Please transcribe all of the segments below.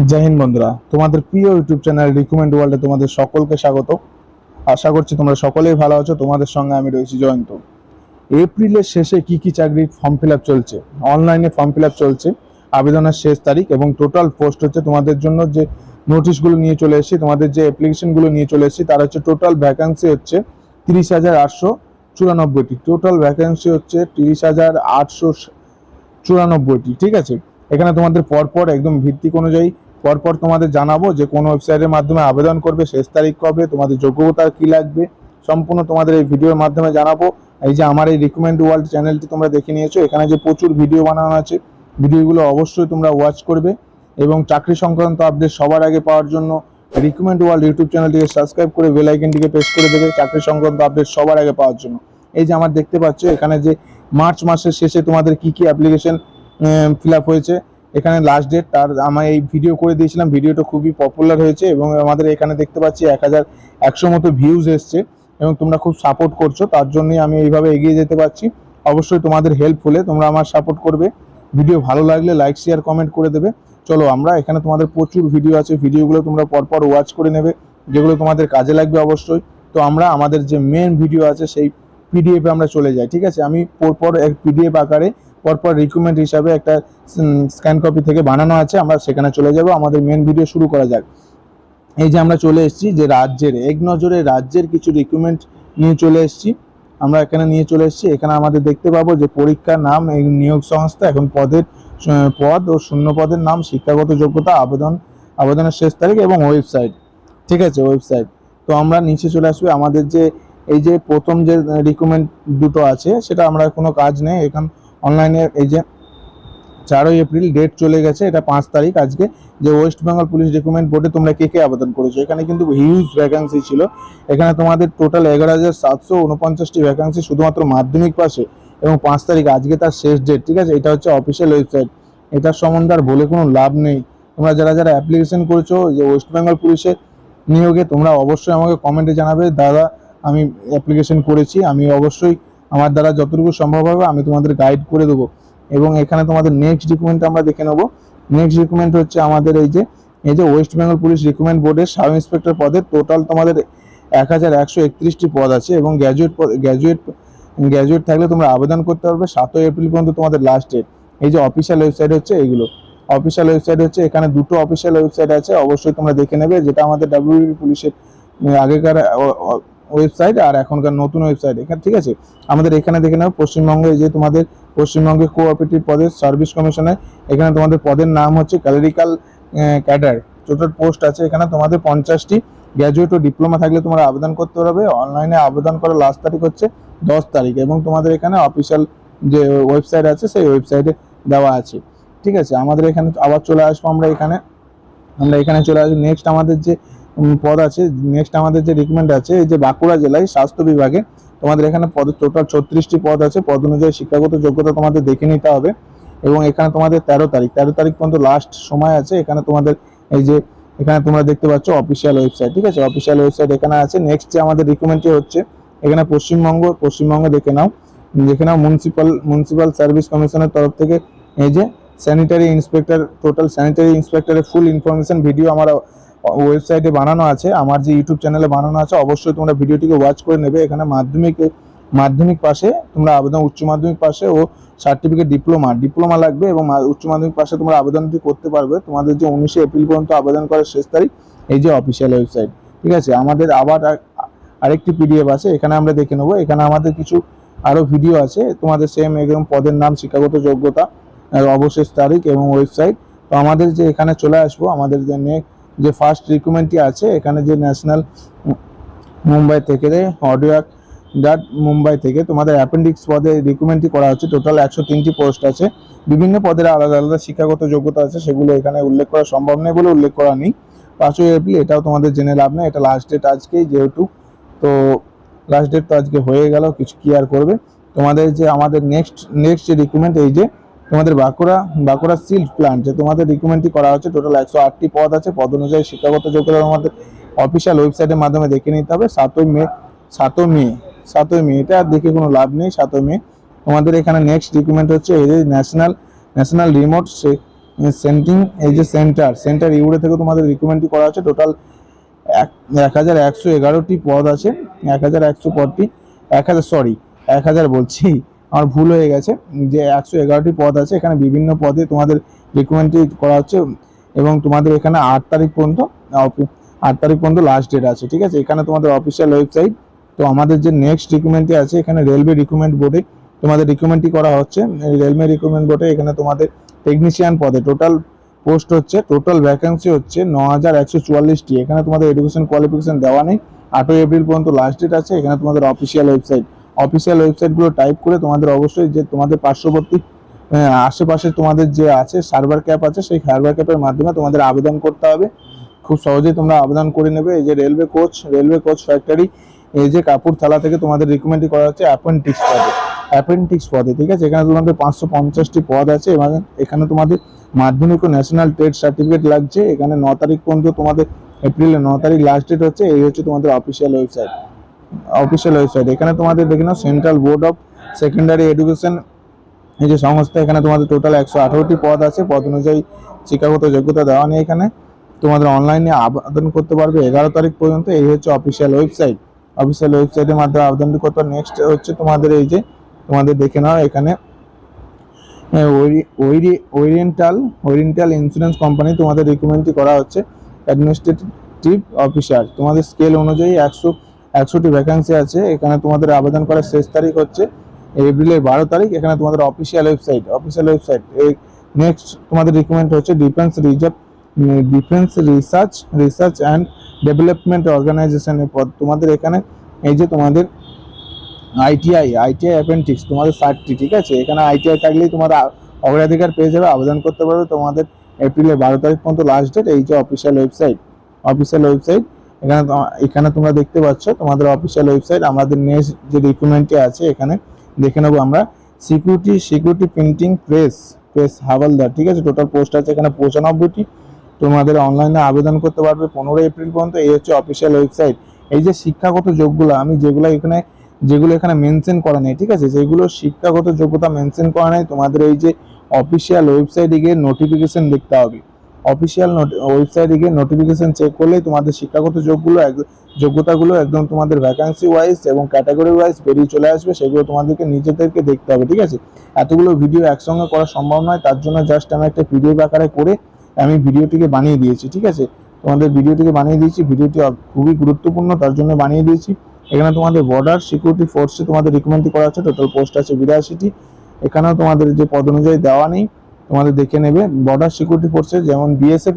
জয় হিন্দ বন্ধুরা, তোমাদের প্রিয় ইউটিউব চ্যানেল রিকমেন্ড ওয়ার্ল্ডে তোমাদের সকলকে স্বাগত। আশা করছি তোমরা সকলেই ভালো আছো। তোমাদের সঙ্গে আমি রয়েছি জয়ন্ত। এপ্রিলের শেষে কি কি চাকরির ফর্ম ফিল আপ চলছে, অনলাইনে ফর্ম ফিল আপ চলছে। আবেদনের শেষ তারিখ এবং টোটাল পোস্ট হচ্ছে তোমাদের জন্য যে নোটিশগুলো নিয়ে চলে এসেছি, তোমাদের যে অ্যাপ্লিকেশনগুলো নিয়ে চলে এসেছি, তার হচ্ছে টোটাল ভ্যাকান্সি হচ্ছে 30,894টি। টোটাল ভ্যাকান্সি হচ্ছে 30,894টি। ঠিক আছে, এখানে তোমাদের পরপর একদম ভিত্তিক অনুযায়ী পরপর তোমাদের জানাবো যে কোন ওয়েবসাইটের মাধ্যমে আবেদন করবে, শেষ তারিখ কবে, তোমাদের যোগ্যতা কি লাগবে, সম্পূর্ণ তোমাদের এই ভিডিওর মাধ্যমে জানাবো। এই যে আমার এই রিকমেন্ড ওয়ার্ল্ড চ্যানেলটি তোমরা দেখে নিয়েছো, এখানে যে প্রচুর ভিডিও বানানো আছে, ভিডিওগুলো অবশ্যই তোমরা ওয়াচ করবে এবং চাকরি সংক্রান্ত আপডেট সবার আগে পাওয়ার জন্য রিকমেন্ড ওয়ার্ল্ড ইউটিউব চ্যানেলটিকে সাবস্ক্রাইব করে বেল আইকনটিকে প্রেস করে দেবে চাকরি সংক্রান্ত আপডেট সবার আগে পাওয়ার জন্য। এই যে আমার দেখতে পাচ্ছ এখানে যে মার্চ মাসের শেষে তোমাদের কি কি অ্যাপ্লিকেশন ফিল আপ হয়েছে, এখানে লাস্ট ডেট তার আমি এই ভিডিও করে দিয়েছিলাম। ভিডিওটা খুবই পপুলার হয়েছে এবং আমাদের এখানে দেখতে পাচ্ছি 1,100 মতো ভিউজ এসছে এবং তোমরা খুব সাপোর্ট করছো, তার জন্যই আমি এইভাবে এগিয়ে যেতে পারছি। অবশ্যই তোমাদের হেল্প হলে তোমরা আমার সাপোর্ট করবে। ভিডিও ভালো লাগলে লাইক শেয়ার কমেন্ট করে দেবে। চলো, আমরা এখানে তোমাদের প্রচুর ভিডিও আছে, ভিডিওগুলো তোমরা পরপর ওয়াচ করে নেবে, যেগুলো তোমাদের কাজে লাগবে অবশ্যই। তো আমরা আমাদের যে মেন ভিডিও আছে সেই পিডিএফে আমরা চলে যাই। ঠিক আছে, আমি পরপর এক পিডিএফ আকারে পরপর রিকমেন্ড হিসাবে একটা স্ক্যান কপি থেকে বানানো আছে, আমরা সেখানে চলে যাব। আমাদের মেন ভিডিও শুরু করা যাক। এই যে আমরা চলে এসেছি যে রাজ্যের এক নজরে রাজ্যের কিছু রিক্রুটমেন্ট নিয়ে চলে এসেছি। আমরা এখানে নিয়ে চলে এসেছি, এখানে আমাদের দেখতে পাবো যে পরীক্ষার নাম, এই নিয়োগ সংস্থা, এখন পদের পদ ও শূন্য পদের নাম, শিক্ষাগত যোগ্যতা, আবেদনের শেষ তারিখ এবং ওয়েবসাইট। ঠিক আছে, ওয়েবসাইট। তো আমরা নিচে চলে আসবে। আমাদের যে এই যে প্রথম যে রিক্রুটমেন্ট দুটো আছে সেটা আমরা কোনো কাজ নেই এখন অনলাইনে। এই যে 4ই এপ্রিল ডেট চলে গেছে, এটা 5 তারিখ আজকে। যে ওয়েস্ট বেঙ্গল পুলিশ রিক্রুটমেন্ট বোর্ডে তোমরা কে কে আবেদন করেছো, এখানে কিন্তু হিউজ ভ্যাকান্সি ছিল। এখানে তোমাদের টোটাল 11,749টি ভ্যাকান্সি শুধুমাত্র মাধ্যমিক পাশে এবং 5 তারিখ আজকে তার শেষ ডেট। ঠিক আছে, এটা হচ্ছে অফিসিয়াল ওয়েবসাইট, এটার সম্বন্ধে আর বলে কোনো লাভ নেই। তোমরা যারা যারা অ্যাপ্লিকেশন করেছো যে ওয়েস্ট বেঙ্গল পুলিশের নিয়োগে, তোমরা অবশ্যই আমাকে কমেন্টে জানাবে, দাদা আমি অ্যাপ্লিকেশন করেছি, আমি অবশ্যই আমার দ্বারা যতটুকু সম্ভব হবে আমি তোমাদের গাইড করে দেবো। এবং এখানে তোমাদের নেক্সট রিক্রুটমেন্ট আমরা দেখে নেব। নেক্সট রিক্রুটমেন্ট হচ্ছে আমাদের এই যে ওয়েস্ট বেঙ্গল পুলিশ রিক্রুটমেন্ট বোর্ডের সাব ইন্সপেক্টর পদে টোটাল তোমাদের 1,131টি পদ আছে এবং গ্র্যাজুয়েট থাকলে তোমরা আবেদন করতে পারবে। 7ই এপ্রিল পর্যন্ত তোমাদের লাস্ট ডেট। এই যে অফিসিয়াল ওয়েবসাইট হচ্ছে এইগুলো, অফিসিয়াল ওয়েবসাইট হচ্ছে, এখানে দুটো অফিসিয়াল ওয়েবসাইট আছে, অবশ্যই তোমরা দেখে নেবে। যেটা আমাদের ডাব্লিউবি পুলিশের আগেকার ওয়েবসাইট আর এখনকার নতুন ওয়েবসাইট এখানে। ঠিক আছে, আমাদের এখানে দেখে নেবে পশ্চিমবঙ্গে যে তোমাদের পশ্চিমবঙ্গে কোঅপারেটিভ পদের সার্ভিস কমিশনে, এখানে তোমাদের পদের নাম হচ্ছে ক্যালেরিক্যাল ক্যাডার। টোটাল পোস্ট আছে এখানে তোমাদের 50টি। গ্র্যাজুয়েট ও ডিপ্লোমা থাকলে তোমরা আবেদন করতে পারবে। অনলাইনে আবেদন করার লাস্ট তারিখ হচ্ছে 10 তারিখ এবং তোমাদের এখানে অফিসিয়াল যে ওয়েবসাইট আছে সেই ওয়েবসাইটে দেওয়া আছে। ঠিক আছে, আমাদের এখানে আবার চলে আসবো। আমরা এখানে চলে আসবো। নেক্সট আমাদের যে পদ আছে, নেক্সট আমাদের যে রিক্রুটমেন্ট আছে, এই যে বাঁকুড়া জেলায় স্বাস্থ্য বিভাগে তোমাদের এখানে পদের টোটাল 36টি পদ আছে। পদ অনুযায়ী শিক্ষাগত যোগ্যতা তোমাদের দেখে নিতে হবে এবং এখানে তোমাদের 13 তারিখ পর্যন্ত লাস্ট সময় আছে। এখানে তোমাদের এই যে এখানে তোমরা দেখতে পাচ্ছ অফিসিয়াল ওয়েবসাইট। ঠিক আছে, অফিসিয়াল ওয়েবসাইট এখানে আছে। নেক্সট যে আমাদের রিক্রুটমেন্টটি হচ্ছে এখানে পশ্চিমবঙ্গ দেখে নাও মিউনিসিপাল সার্ভিস কমিশনের তরফ থেকে এই যে স্যানিটারি ইন্সপেক্টর, টোটাল স্যানিটারি ইন্সপেক্টরের ফুল ইনফরমেশন ভিডিও আমার ওয়েবসাইটে বানানো আছে, আমার যে ইউটিউব চ্যানেলে বানানো আছে। অবশ্যই তোমরা ভিডিওটিকে ওয়াচ করে নেবে। এখানে মাধ্যমিক পাশে তোমরা আবেদন, উচ্চ মাধ্যমিক পাশে ও সার্টিফিকেট ডিপ্লোমা লাগবে এবং উচ্চ মাধ্যমিক পাশে তোমরা আবেদনটি করতে পারবে। তোমাদের যে 19 এপ্রিল পর্যন্ত আবেদন করার শেষ তারিখ। এই যে অফিসিয়াল ওয়েবসাইট। ঠিক আছে, আমাদের আবার আরেকটি পিডিএফ আছে, এখানে আমরা দেখে নেবো। এখানে আমাদের কিছু আরো ভিডিও আছে তোমাদের সেম একদম পদের নাম, শিক্ষাগত যোগ্যতা, অবশেষ তারিখ এবং ওয়েবসাইট। তো আমাদের যে এখানে চলে আসবো, আমাদের যে ফার্স্ট রিক্রুটমেন্টটি আছে এখানে যে ন্যাশনাল মুম্বাই থেকে মুম্বাই থেকে তোমাদের অ্যাপেন্ডিক্স পদে রিক্রুটমেন্টটি করা হচ্ছে। টোটাল 103টি পোস্ট আছে, বিভিন্ন পদের আলাদা আলাদা শিক্ষাগত যোগ্যতা আছে, সেগুলো এখানে উল্লেখ করা সম্ভব নেই বলে উল্লেখ করা নেই। 5ই এপ্রিল এটাও তোমাদের জেনে লাভ নেই, এটা লাস্ট ডেট আজকেই যেহেতু। তো লাস্ট ডেট তো আজকে হয়ে গেল, কিছু কি আর করবে। তোমাদের যে আমাদের নেক্সট যে রিক্রুটমেন্ট, এই যে তোমাদের বাঁকুড়া সিল্ক প্ল্যান্ট যে তোমাদের রিক্রুটমেন্টটি করা হচ্ছে। টোটাল 108টি পদ আছে। পদ অনুযায়ী শিক্ষাগত যোগ্যতা তোমাদের অফিসিয়াল ওয়েবসাইটের মাধ্যমে দেখে নিতে হবে। 7ই মে এটা দেখে কোনো লাভ নেই। 7ই মে তোমাদের এখানে নেক্সট রিক্রুটমেন্ট হচ্ছে এই যে ন্যাশনাল রিমোট সেন্টিং, এই যে সেন্টার ইউরে থেকে তোমাদের রিক্রুটমেন্টটি করা হচ্ছে। টোটাল 1111টি পদ আছে। 1100 পদটি 1000, সরি 1000 বলছি, আমার ভুল হয়ে গেছে, যে 111টি পদ আছে। এখানে বিভিন্ন পদে তোমাদের রিক্রুটমেন্টটি করা হচ্ছে এবং তোমাদের এখানে 8 তারিখ পর্যন্ত লাস্ট ডেট আছে, ঠিক আছে। এখানে তোমাদের অফিসিয়াল ওয়েবসাইট। তো আমাদের যে নেক্সট রিক্রুটমেন্টটি আছে, এখানে রেলওয়ে রিক্রুটমেন্ট বোর্ডে তোমাদের রিক্রুটমেন্টটি করা হচ্ছে। রেলওয়ে রিক্রুটমেন্ট বোর্ডে এখানে তোমাদের টেকনিশিয়ান পদে টোটাল পোস্ট হচ্ছে, টোটাল ভ্যাকেন্সি হচ্ছে 9144টি। এখানে তোমাদের এডুকেশন কোয়ালিফিকেশন দেওয়া নেই। 8ই এপ্রিল পর্যন্ত লাস্ট ডেট আছে। এখানে তোমাদের অফিসিয়াল ওয়েবসাইটগুলো টাইপ করে তোমাদের অবশ্যই যে তোমাদের পার্শ্ববর্তী আশেপাশে তোমাদের যে আছে সার্ভার ক্যাপ আছে, সেই সার্ভার ক্যাপের মাধ্যমে তোমাদের আবেদন করতে হবে। খুব সহজেই তোমরা আবেদন করে নেবে। এই যে রেলওয়ে কোচ ফ্যাক্টরি, এই যে কাপুরথালা থেকে তোমাদের রিক্রুটমেন্টটি করা হচ্ছে অ্যাপ্রেন্টিস পদে, ঠিক আছে। এখানে তোমাদের 550টি পদ আছে এবং এখানে তোমাদের মাধ্যমিক ও ন্যাশনাল ট্রেড সার্টিফিকেট লাগছে। এখানে 9 তারিখ পর্যন্ত তোমাদের, এপ্রিলের 9 তারিখ লাস্ট ডেট হচ্ছে। এই হচ্ছে তোমাদের অফিসিয়াল ওয়েবসাইট। এখানে তোমাদের দেখে নাও Central Board of Secondary Education, এই যে সংস্থা, এখানে তোমাদের টোটাল 118টি পদ আছে। পদ অনুযায়ী শিক্ষাগত যোগ্যতা দেওয়া নেই। এখানে তোমাদের অনলাইনে আবেদন করতে পারবে 11 তারিখ পর্যন্ত। এই হচ্ছে অফিসিয়াল ওয়েবসাইটের মাধ্যমে আবেদনটি করতে। নেক্সট হচ্ছে তোমাদের এই যে তোমাদের দেখে নাও এখানে ওরিয়েন্টাল ইন্স্যুরেন্স কোম্পানি তোমাদের রিক্রুটমেন্টটি করা হচ্ছে অ্যাডমিনিস্ট্রেটিভ অফিসার। তোমাদের স্কেল অনুযায়ী 100টি ভ্যাকেন্সি আছে। এখানে তোমাদের আবেদন করার শেষ তারিখ হচ্ছে এপ্রিলের 12 তারিখ। এখানে তোমাদের অফিসিয়াল ওয়েবসাইট। নেক্সট তোমাদের রিক্রুটমেন্ট হচ্ছে ডিফেন্স রিসার্চ অ্যান্ড ডেভেলপমেন্ট অর্গানাইজেশনের পদ। তোমাদের এখানে এই যে তোমাদের আইটিআই অ্যাপ্রেন্টিস তোমাদের 60টি, ঠিক আছে। এখানে আইটিআই থাকলেই তোমরা অগ্রাধিকার পেয়ে যাবে, আবেদন করতে পারবে। তোমাদের এপ্রিলের 12 তারিখ পর্যন্ত লাস্ট ডেট। এই যে অফিসিয়াল ওয়েবসাইট। এখানে তোমরা দেখতে পাচ্ছ তোমাদের অফিসিয়াল ওয়েবসাইট। আমাদের নেক্সট যে রিক্রুটমেন্টটি আছে এখানে দেখে নেবো আমরা। সিকিউরিটি প্রিন্টিং প্রেস হাওলদার, ঠিক আছে। টোটাল পোস্ট আছে এখানে 95টি। তোমাদের অনলাইনে আবেদন করতে পারবে 15 এপ্রিল পর্যন্ত। এই হচ্ছে অফিসিয়াল ওয়েবসাইট। এই যে শিক্ষাগত যোগ্যতা, আমি যেগুলো এখানে মেনশন করা নেই, ঠিক আছে, যেগুলো শিক্ষাগত যোগ্যতা মেনশন করা নেই, তোমাদের এই যে অফিসিয়াল ওয়েবসাইটে গিয়ে নোটিফিকেশন দেখতে হবে। অফিসিয়াল ওয়েবসাইটে গিয়ে নোটিফিকেশন চেক করলেই তোমাদের শিক্ষাগত যোগ্যতাগুলো একদম তোমাদের ভ্যাকান্সি ওয়াইজ এবং ক্যাটাগরি ওয়াইজ বেরিয়ে চলে আসবে। সেগুলো তোমাদেরকে নিজেদেরকে দেখতে হবে, ঠিক আছে। এতগুলো ভিডিও একসঙ্গে করা সম্ভব নয়, তার জন্য জাস্ট আমি একটা পিডিএফ আকারে করে আমি ভিডিওটিকে বানিয়ে দিয়েছি, ঠিক আছে। তোমাদের ভিডিওটিকে বানিয়ে দিয়েছি, ভিডিওটি খুবই গুরুত্বপূর্ণ, তার জন্য বানিয়ে দিয়েছি। এখানে তোমাদের বর্ডার সিকিউরিটি ফোর্সে তোমাদের রিক্রুটমেন্টটি করা হচ্ছে। টোটাল পোস্ট আছে 82টি। এখানেও তোমাদের যে পদ অনুযায়ী দেওয়া নেই, তোমাদের দেখে নেবে। বর্ডার সিকিউরিটি ফোর্সে যেমন বিএসএফ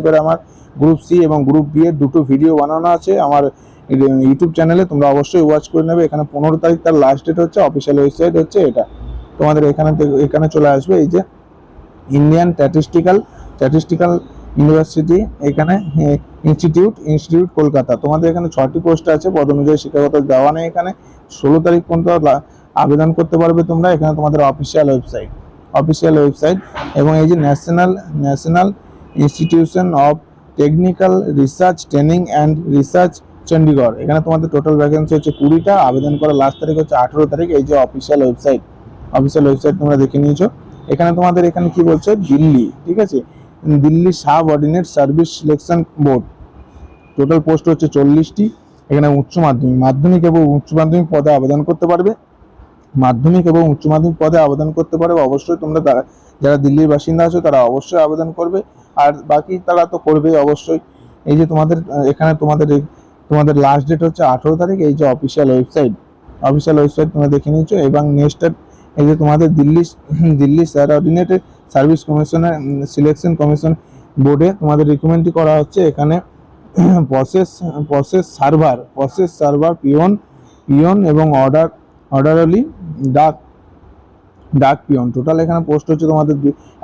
এর আমার গ্রুপ সি এবং গ্রুপ বি এর দুটো ভিডিও বানানো আছে আমার ইউটিউব চ্যানেলে, তোমরা অবশ্যই ওয়াচ করে নেবে। এখানে 15 তারিখ তার লাস্ট ডেট হচ্ছে। অফিসিয়াল ওয়েবসাইট হচ্ছে এটা। তোমাদের এখানে চলে আসবে এই যে ইন্ডিয়ান স্ট্যাটিস্টিক্যাল ইউনিভার্সিটি, এখানে ইনস্টিটিউট কলকাতা। তোমাদের এখানে 6টি পোস্ট আছে। পদ অনুযায়ী শিক্ষাগত দেওয়া নেই। এখানে 16 তারিখ পর্যন্ত আবেদন করতে পারবে তোমরা। এখানে তোমাদের অফিসিয়াল ওয়েবসাইট এবং এই যে national institution of technical research training and research Chandigarh. এখানে তোমাদের টোটাল ভ্যাকেন্সি হচ্ছে 20টা। আবেদন করার লাস্ট তারিখ হচ্ছে 18 তারিখ। এই যে অফিসিয়াল ওয়েবসাইট তোমরা দেখে নিয়েছো। এখানে তোমাদের এখানে কি বলছে, দিল্লি, ঠিক আছে, Delhi sub ordinate service selection board. Total post হচ্ছে 40টি। এখানে মাধ্যমিক এবং উচ্চ মাধ্যমিক পদে আবেদন করতে পারবে। অবশ্যই তোমরা যারা দিল্লির বাসিন্দা আছো তারা অবশ্যই আবেদন করবে, আর বাকি তারা তো করবেই অবশ্যই। এই যে তোমাদের লাস্ট ডেট হচ্ছে 18 তারিখ। এই যে অফিসিয়াল ওয়েবসাইট তোমরা দেখে নিয়েছো। এবং নেক্সট এই যে তোমাদের দিল্লি সাবঅর্ডিনেটেড সার্ভিস কমিশনের সিলেকশন কমিশন বোর্ডে তোমাদের রিক্রুটমেন্টটি করা হচ্ছে। এখানে প্রসেস সার্ভার পিয়ন এবং অর্ডারলি ডাক পিয়ন। টোটাল এখানে পোস্ট হচ্ছে তোমাদের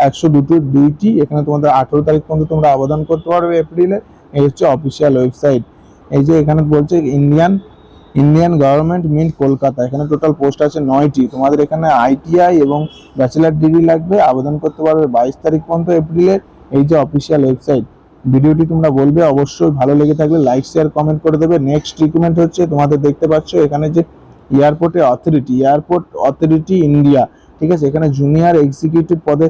102টি। এখানে তোমাদের 18 তারিখ পর্যন্ত তোমরা আবেদন করতে পারবে এপ্রিলে। এই হচ্ছে অফিসিয়াল ওয়েবসাইট। এই যে এখানে বলছে ইন্ডিয়ান গভর্নমেন্ট মিন্ট কলকাতা। এখানে টোটাল পোস্ট আছে 9টি। তোমাদের এখানে আইটিআই এবং ব্যাচেলার ডিগ্রি লাগবে। আবেদন করতে পারবে 22 তারিখ পর্যন্ত এপ্রিলের। এই যে অফিসিয়াল ওয়েবসাইট। ভিডিওটি তোমরা বলবে, অবশ্যই ভালো লেগে থাকলে লাইক শেয়ার কমেন্ট করে দেবে। নেক্সট রিক্রুটমেন্ট হচ্ছে তোমাদের দেখতে পাচ্ছ এখানে যে এয়ারপোর্ট অথরিটি ইন্ডিয়া, ঠিক আছে। এখানে জুনিয়র এক্সিকিউটিভ পদে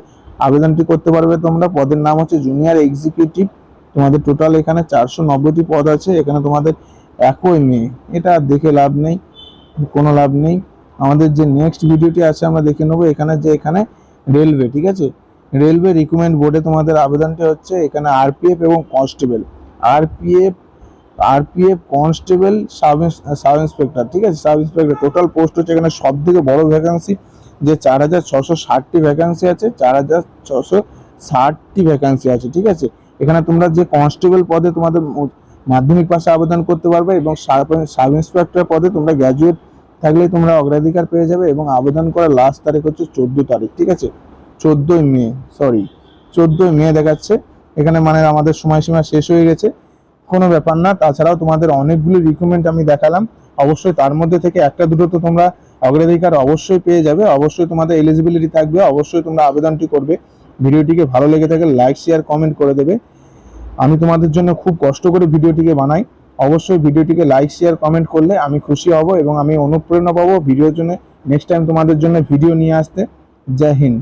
আবেদনটি করতে পারবে তোমরা। পদের নাম হচ্ছে জুনিয়র এক্সিকিউটিভ। তোমাদের টোটাল এখানে 490টি পদ আছে। এখানে তোমাদের 1 মে, এটা আর দেখে লাভ নেই, কোনো লাভ নেই। আমাদের যে নেক্সট ভিডিওটি আছে আমরা দেখে নেবো। এখানে রেলওয়ে, ঠিক আছে, রেলওয়ে রিক্রুটমেন্ট বোর্ডে তোমাদের আবেদনটি হচ্ছে। এখানে আরপিএফ এবং constable, RPF RPF constable, sub inspector, ঠিক আছে, সাব ইন্সপেক্টর। টোটাল পোস্ট হচ্ছে এখানে সব থেকে বড় ভ্যাকান্সি, যে 4660টি ভ্যাকান্সি আছে, 4660টি ভ্যাকান্সি আছে, ঠিক আছে। এখানে তোমরা যে কনস্টেবল পদে তোমাদের মাধ্যমিক পাশে আবেদন করতে পারবে, এবং সাব ইন্সপেক্টর পদে তোমরা গ্র্যাজুয়েট থাকলেই তোমরা অগ্রাধিকার পেয়ে যাবে। এবং আবেদন করার লাস্ট তারিখ হচ্ছে 14 তারিখ, ঠিক আছে, 14ই মে দেখাচ্ছে এখানে, মানে আমাদের সময়সীমা শেষ হয়ে গেছে। কোনো ব্যাপার না। তাছাড়াও তোমাদের অনেকগুলো রিক্রুটমেন্ট আমি দেখালাম, অবশ্যই তার মধ্যে থেকে একটা দুটো তো তোমরা অগ্রাধিকার অবশ্যই পেয়ে যাবে। অবশ্যই তোমাদের এলিজিবিলিটি থাকবে, অবশ্যই তোমরা আবেদনটি করবে। ভিডিওটিকে ভালো লেগে থাকলে লাইক শেয়ার কমেন্ট করে দেবে। আমি তোমাদের জন্য খুব কষ্ট করে ভিডিওটিকে বানাই। অবশ্যই ভিডিওটিকে লাইক শেয়ার কমেন্ট করলে আমি খুশি হব এবং আমি অনুপ্রেরণা পাবো ভিডিওর জন্য, নেক্সট টাইম তোমাদের জন্য ভিডিও নিয়ে আসতে। জয় হিন্দ।